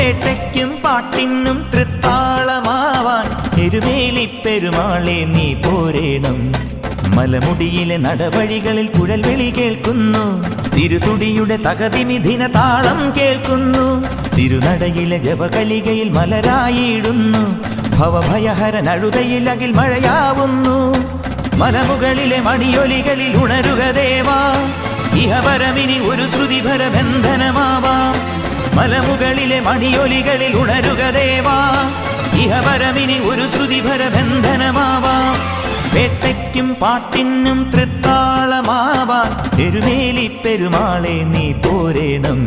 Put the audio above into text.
വേട്ടയ്ക്കും പാട്ടിനും തൃത്താളമാവാൻ എരുമേലി പെരുമാളെ നീ പോരേണം. മലമുടിയിലെ നടവഴികളിൽ കുഴൽവിളി കേൾക്കുന്നു, തിരുതുടിയുടെ തകതിമിഥിന താളം കേൾക്കുന്നു. തിരുനടയിലെ ജപകലികയിൽ മലരായിടുന്നു, ഭവഭയഹരൻ അഴുതയിൽ അകിൽ മഴയാവുന്നു. മലമുകളിലെ മണിയൊലികളിൽ ഉണരുക ദേവാ, ഇഹപരമിനി ഒരു ശ്രുതിഭര ബന്ധനമാവാം. മലമുകളിലെ മണിയൊലികളിൽ ഉണരുക ദേവാ, ഇഹപരമിനി ഒരു ശ്രുതിഭര ബന്ധനമാവാം. വേട്ടയ്ക്കും പാട്ടിനും തൃത്താളമാവാൻ എരുമേലി പെരുമാളെ നീ പോരേണം.